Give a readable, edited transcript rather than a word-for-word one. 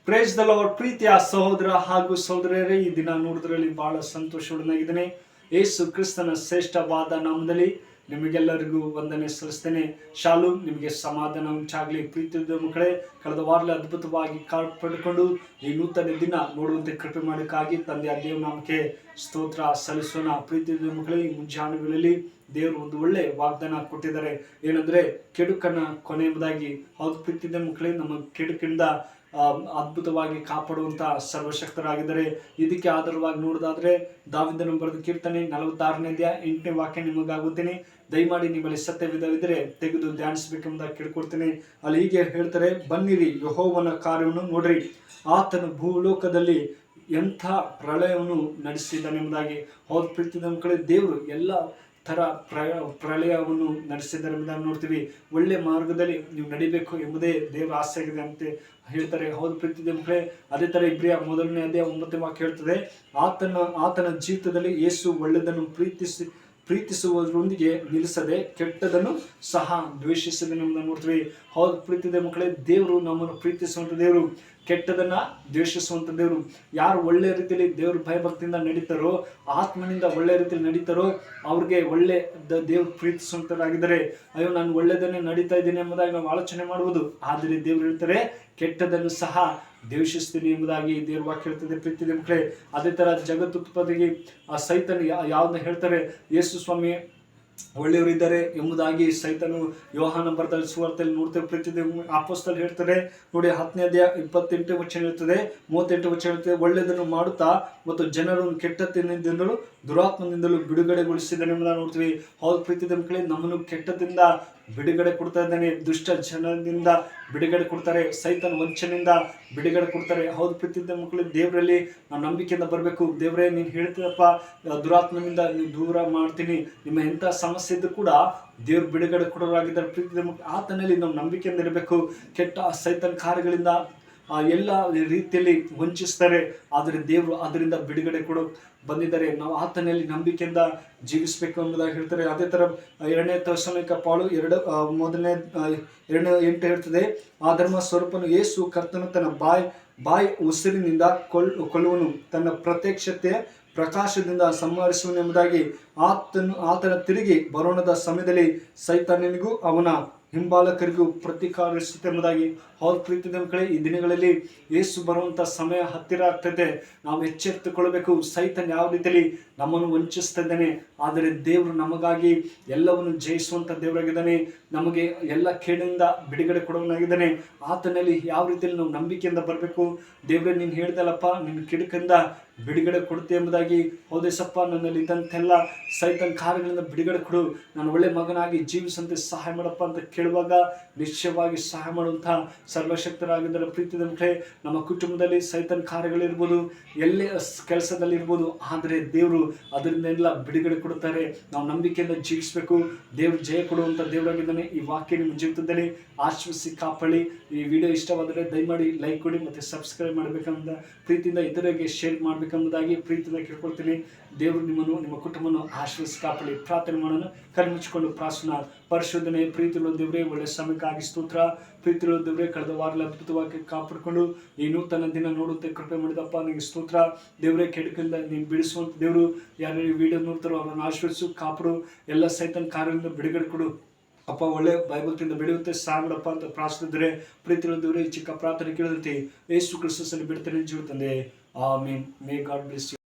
Praise the lord. ಪ್ರೀತಿಯ ಸಹೋದರ ಹಾಗೂ ಸಹೋದರಿಯರೇ, ಈ ದಿನ ನೋಡಿದ್ರಲ್ಲಿ ಬಹಳ ಸಂತೋಷವಾಗಿದ್ದೇನೆ. ಯೇಸು ಕ್ರಿಸ್ತನ ಶ್ರೇಷ್ಠವಾದ ನಾಮದಲ್ಲಿ ನಿಮಗೆಲ್ಲರಿಗೂ ವಂದನೆ ಸಲ್ಲಿಸ್ತೇನೆ. ಶಾಲೂಮ್, ನಿಮಗೆ ಸಮಾಧಾನ ಉಂಟಾಗಲಿ. ಪ್ರೀತಿಯ ಮಕ್ಕಳೇ, ಕಳೆದ ವಾರದಲ್ಲಿ ಅದ್ಭುತವಾಗಿ ಪಡ್ಕೊಂಡು ಈ ನೂತನ ದಿನ ನೋಡುವಂತೆ ಕೃಪೆ ಮಾಡೋಕ್ಕಾಗಿ ತಂದೆಯ ದೇವನಾಮಕ್ಕೆ ಸ್ತೋತ್ರ ಸಲ್ಲಿಸೋಣ. ಪ್ರೀತಿಯ ಮಕ್ಕಳೇ, ಈ ಮುಂಜಾನೆ ವೇಳೆಯಲ್ಲಿ ದೇವರು ಒಂದು ಒಳ್ಳೆ ವಾಗ್ದಾನ ಕೊಟ್ಟಿದ್ದಾರೆ. ಏನಂದ್ರೆ ಕೆಡುಕನ್ನ ಕೊನೆ ಎಂಬುದಾಗಿ. ಹೌದು ಪ್ರೀತಿಯ ಮಕ್ಕಳೇ, ನಮ್ಮ ಕೆಡುಕಿಂದ ಅದ್ಭುತವಾಗಿ ಕಾಪಾಡುವಂತ ಸರ್ವಶಕ್ತರಾಗಿದ್ದಾರೆ. ಇದಕ್ಕೆ ಆಧಾರವಾಗಿ ನೋಡೋದಾದ್ರೆ ದಾವೀದನು ಬರೆದ ಕೀರ್ತನೆ 46ನೇ ಅಧ್ಯಾಯ 8ನೇ ವಾಕ್ಯ ನಿಮಗಾಗುತ್ತೇನೆ. ದಯಮಾಡಿ ನಿಮ್ಮಲ್ಲಿ ಸತ್ಯವಿದ್ದರೆ ತೆಗೆದು ಧ್ಯಾನಿಸಬೇಕೆಂಬುದಾಗಿ ಕೇಳ್ಕೊಡ್ತೇನೆ. ಅಲ್ಲಿ ಹೀಗೆ ಹೇಳ್ತಾರೆ, ಬನ್ನಿರಿ ಯೆಹೋವನ ಕಾರ್ಯವನ್ನು ನೋಡ್ರಿ, ಆತನು ಭೂಲೋಕದಲ್ಲಿ ಎಂಥ ಪ್ರಳಯವನ್ನು ನಡೆಸಿದ್ದಾನೆಂಬುದಾಗಿ. ಹೌದು ಪ್ರೀತಿಯ ಮಕ್ಕಳೇ, ದೇವರು ಎಲ್ಲ ಥರ ಪ್ರಳಯವನ್ನು ನಡೆಸಿದ್ದಾರೆ ಎಂಬುದನ್ನು ನೋಡ್ತೀವಿ. ಒಳ್ಳೆ ಮಾರ್ಗದಲ್ಲಿ ನೀವು ನಡಿಬೇಕು ಎಂಬುದೇ ದೇವರ ಆಸೆ ಆಗಿದೆ ಅಂತ ಹೇಳ್ತಾರೆ. ಹೌದು ಪ್ರೀತಿಯ ಮಕ್ಕಳೇ, ಅದೇ ತರ ಇಬ್ರಿಯ 1ನೇ ಅಧ್ಯಾಯ 9ನೇ ವಾಕ್ಯ ಹೇಳ್ತದೆ, ಆತನ ಜೀವಿತದಲ್ಲಿ ಯೇಸು ಒಳ್ಳೆಯದನ್ನು ಪ್ರೀತಿಸುವುದರೊಂದಿಗೆ ನಿಲ್ಲಿಸದೆ ಕೆಟ್ಟದನ್ನು ಸಹ ದ್ವೇಷಿಸದನ್ನು ನೋಡ್ತೀವಿ. ಹೌದು ಪ್ರೀತಿಯ ಮಕ್ಕಳೇ, ದೇವರು ನಮ್ಮನ್ನು ಪ್ರೀತಿಸುವಂತ ದೇವರು, ಕೆಟ್ಟದನ್ನ ದ್ವೇಷಿಸುವಂತ ದೇವರು. ಯಾರು ಒಳ್ಳೆ ರೀತಿಯಲ್ಲಿ ದೇವ್ರ ಭಯಭಕ್ತಿಯಿಂದ ನಡೀತಾರೋ, ಆತ್ಮನಿಂದ ಒಳ್ಳೆ ರೀತಿಯಲ್ಲಿ ನಡೀತಾರೋ, ಅವ್ರಿಗೆ ಒಳ್ಳೆ ದೇವ್ರು ಪ್ರೀತಿಸುವಂತರಾಗಿದ್ದಾರೆ. ಅಯ್ಯೋ, ನಾನು ಒಳ್ಳೆದನ್ನೇ ನಡೀತಾ ಇದ್ದೀನಿ ಎಂಬುದಾಗಿ ನಾವು ಆಲೋಚನೆ ಮಾಡುವುದು. ಆದರೆ ದೇವ್ರು ಹೇಳ್ತಾರೆ, ಕೆಟ್ಟದನ್ನು ಸಹ ದ್ವೇಷಿಸ್ತೀನಿ ಎಂಬುದಾಗಿ ದೇವ್ರ ವಾಕ್ಯ ಹೇಳ್ತದೆ. ಪ್ರೀತಿಯ ಮಕ್ಕಳೇ, ಅದೇ ತರ ಜಗತ್ತುತ್ಪತ್ತಿಗೆ ಸೈತನ್ ಯಾವ್ದನ್ನ ಹೇಳ್ತಾರೆ, ಯೇಸು ಸ್ವಾಮಿ ಒಳ್ಳೆಯವರಿದ್ದಾರೆ ಎಂಬುದಾಗಿ ಸೈತನು ಯೋಹಾನ ಬರೆದ ಸುವಾರ್ತೆಯಲ್ಲಿ ನೋಡ್ತೇವೆ. ಪ್ರೀತಿಯ ಅಪೊಸ್ತಲರು ಹೇಳ್ತಾರೆ ನೋಡಿ, 10ನೇ ಅಧ್ಯಾಯ 28ನೇ ವಚನ ಇರ್ತದೆ, 38ನೇ ವಚನ ಇರ್ತದೆ, ಒಳ್ಳೆಯದನ್ನು ಮಾಡುತ್ತಾ ಮತ್ತು ಜನರನ್ನು ಕೆಟ್ಟತನದಿಂದಲೂ ದುರಾತ್ಮದಿಂದಲೂ ಬಿಡುಗಡೆಗೊಳಿಸಿದ್ದಾನೆ ಎಂಬುದನ್ನು ನೋಡ್ತೀವಿ. ಹೌದು ಪ್ರೀತಿಯ ಮಕ್ಕಳೇ, ನಮ್ಮನ್ನು ಕೆಟ್ಟದಿಂದ ಬಿಡುಗಡೆ ಕೊಡ್ತಾ ಇದ್ದಾನೆ. ದುಷ್ಟ ಜನದಿಂದ ಬಿಡುಗಡೆ ಕೊಡ್ತಾರೆ, ಸೈತನ್ ವಂಚನೆಯಿಂದ ಬಿಡುಗಡೆ ಕೊಡ್ತಾರೆ. ಹೌದು ಪ್ರೀತಿಯ ಮಕ್ಕಳು, ದೇವರಲ್ಲಿ ನಾವು ನಂಬಿಕೆಯಿಂದ ಬರಬೇಕು. ದೇವರೇ, ನೀನು ಹೇಳ್ತೀರಪ್ಪ, ದುರಾತ್ಮನಿಂದ ನೀವು ದೂರ ಮಾಡ್ತೀನಿ. ನಿಮ್ಮ ಎಂಥ ಸಮಸ್ಯೆ ಇದ್ದು ಕೂಡ ದೇವ್ರು ಬಿಡುಗಡೆ ಕೊಡೋರಾಗಿದ್ದಾರೆ. ಪ್ರೀತಿಯ ಮಕ್ಕಳು, ಆತನಲ್ಲಿ ನಾವು ನಂಬಿಕೆಯಿಂದ ಇರಬೇಕು. ಕೆಟ್ಟ ಸೈತನ್ ಕಾರ್ಯಗಳಿಂದ ಎಲ್ಲ ರೀತಿಯಲ್ಲಿ ವಂಚಿಸ್ತಾರೆ, ಆದರೆ ದೇವರು ಅದರಿಂದ ಬಿಡುಗಡೆ ಕೊಡೋ ಬಂದಿದ್ದಾರೆ. ನಾವು ಆತನಲ್ಲಿ ನಂಬಿಕೆಯಿಂದ ಜೀವಿಸಬೇಕು ಎಂಬುದಾಗಿ ಹೇಳ್ತಾರೆ. ಅದೇ ತರ 2ನೇ ಥೆಸಲೋನಿಕ ಪೌಲು 2:8 ಹೇಳ್ತದೆ, ಆ ಧರ್ಮ ಸ್ವರೂಪನು ಯೇಸು ಕರ್ತನು ತನ್ನ ಬಾಯಿ ಉಸಿರಿನಿಂದ ಕೊಲ್ಲುವನು, ತನ್ನ ಪ್ರತ್ಯಕ್ಷತೆಯ ಪ್ರಕಾಶದಿಂದ ಸಂಹರಿಸುವನು ಎಂಬುದಾಗಿ. ಆತನ ತಿರುಗಿ ಬರೋಣದ ಸಮಯದಲ್ಲಿ ಸೈತಾನನಿಗೂ ಅವನ ಹಿಂಬಾಲಕರಿಗೂ ಪ್ರತಿಕಾರಿಸುತ್ತೆ ಎಂಬುದಾಗಿ. ಹೌದು ಪ್ರೀತಿಯ ಮಕ್ಕಳೇ, ಈ ದಿನಗಳಲ್ಲಿ ಯೇಸು ಬರುವಂತ ಸಮಯ ಹತ್ತಿರ ಆಗ್ತದೆ. ನಾವು ಎಚ್ಚೆತ್ತುಕೊಳ್ಬೇಕು. ಸೈತನ್ ಯಾವ ರೀತಿಯಲ್ಲಿ ನಮ್ಮನ್ನು ವಂಚಿಸ್ತಾ ಇದ್ದಾನೆ, ಆದರೆ ದೇವರು ನಮಗಾಗಿ ಎಲ್ಲವನ್ನು ಜಯಿಸುವಂತ ದೇವರಾಗಿದ್ದಾನೆ. ನಮಗೆ ಎಲ್ಲ ಕೇಡಿನಿಂದ ಬಿಡುಗಡೆ ಕೊಡುವನಾಗಿದ್ದಾನೆ. ಆತನಲ್ಲಿ ಯಾವ ರೀತಿಯಲ್ಲಿ ನಾವು ನಂಬಿಕೆಯಿಂದ ಬರಬೇಕು. ದೇವರೇ, ನೀನು ಹೇಳ್ದಲ್ಲಪ್ಪ, ನಿನ್ನ ಕಿಡುಕಿಂದ ಬಿಡುಗಡೆ ಕೊಡುತ್ತೆ ಎಂಬುದಾಗಿ. ಹೌದೇಸಪ್ಪ, ನನ್ನಲ್ಲಿ ಇದ್ದಂತೆಲ್ಲ ಸೈತನ್ ಕಾರ್ಯಗಳಿಂದ ಬಿಡುಗಡೆ ಕೊಡು, ನಾನು ಒಳ್ಳೆ ಮಗನಾಗಿ ಜೀವಿಸಂತೆ ಸಹಾಯ ಮಾಡಪ್ಪ ಅಂತ ಕೇಳುವಾಗ ನಿಶ್ಚಯವಾಗಿ ಸಹಾಯ ಮಾಡುವಂತಹ ಸರ್ವಶಕ್ತರಾಗಿದ್ದಾರೆ. ಪ್ರೀತಿಯ ಮಕ್ಕಳೇ, ನಮ್ಮ ಕುಟುಂಬದಲ್ಲಿ ಸೈತನ್ ಕಾರ್ಯಗಳಿರ್ಬೋದು, ಎಲ್ಲೇ ಕೆಲಸದಲ್ಲಿ ಇರ್ಬೋದು, ಆದರೆ ದೇವರು ಅದರಿಂದೆಲ್ಲ ಬಿಡುಗಡೆ ಕೊಡುತ್ತಾರೆ. ನಾವು ನಂಬಿಕೆಯಿಂದ ಜೀವಿಸಬೇಕು. ದೇವ್ರು ಜಯ ಕೊಡುವಂಥ ದೇವರಾಗಿದ್ದಾನೆ. ಈ ವಾಕ್ಯ ನಿಮ್ಮ ಜೀವಿತದಲ್ಲಿ ಆಶ್ವಸಿ ಕಾಪಾಡಿ. ಈ ವಿಡಿಯೋ ಇಷ್ಟವಾದರೆ ದಯಮಾಡಿ ಲೈಕ್ ಕೊಡಿ ಮತ್ತು ಸಬ್ಸ್ಕ್ರೈಬ್ ಮಾಡಬೇಕಂತ ಪ್ರೀತಿಯಿಂದ ಇತರರಿಗೆ ಶೇರ್ ಮಾಡಬೇಕೆಂಬುದಾಗಿ ಪ್ರೀತಿಯಿಂದ ಕೇಳ್ಕೊಳ್ತೀನಿ. ದೇವರು ನಿಮ್ಮನ್ನು, ನಿಮ್ಮ ಕುಟುಂಬವನ್ನು ಆಶ್ವಸಿ ಕಾಪಾಡಿ. ಪ್ರಾರ್ಥನೆ ಮಾಡೋಣ. ಕಣ್ಮುಚ್ಚಿಕೊಂಡು ಪ್ರಾರ್ಥನಾ. ಪರಿಶೋಧನೆ ಪ್ರೀತಿയുള്ള ದೇವರೇ, ಒಳ್ಳೆ ಸಮಯಕ್ಕಾಗಿ ಸ್ತೋತ್ರ. ಪ್ರೀತಿയുള്ള ದೇವರೇ, ಕಳೆದ ವಾರದಲ್ಲಿ ಅದ್ಭುತವಾಗಿ ಕಾಪಾಡಿಕೊಂಡು ಈ ನೂತನ ದಿನ ನೋಡುತ್ತೆ ಕೃಪೆ ಮಾಡಿದಪ್ಪ, ನನಗೆ ಸ್ತೋತ್ರ. ದೇವರೇ, ಕೆಡುಕಿಂದ ನೀನು ಬಿಡಿಸುವಂತ ದೇವರು. ಯಾರು ಈ ವಿಡಿಯೋ ನೋಡ್ತಾರೋ ಅವರನ್ನು ಆಶ್ವಸಿಸು, ಕಾಪಾಡು. ಎಲ್ಲ ಸೈತನ್ ಕಾರ್ಯದಿಂದ ಬಿಡುಗಡೆ ಕೊಡು ಅಪ್ಪ. ಒಳ್ಳೆ ಬೈಬಲ್ತಿಂದ ಬೆಳೆಯುತ್ತೆ ಸಾಗಡಪ್ಪ ಅಂತ ಪ್ರಾರ್ಥಿಸಿದ್ರೆ, ಪ್ರೀತಿയുള്ള ದೇವರೇ, ಚಿಕ್ಕ ಪ್ರಾರ್ಥನೆ ಕೇಳಿದಂತೆ ಯೇಸು ಕ್ರಿಸ್ತನಲ್ಲಿ ಬಿಡ್ತಾನೆ ಜೀವ ತಂದೆ. Amen. May God bless you.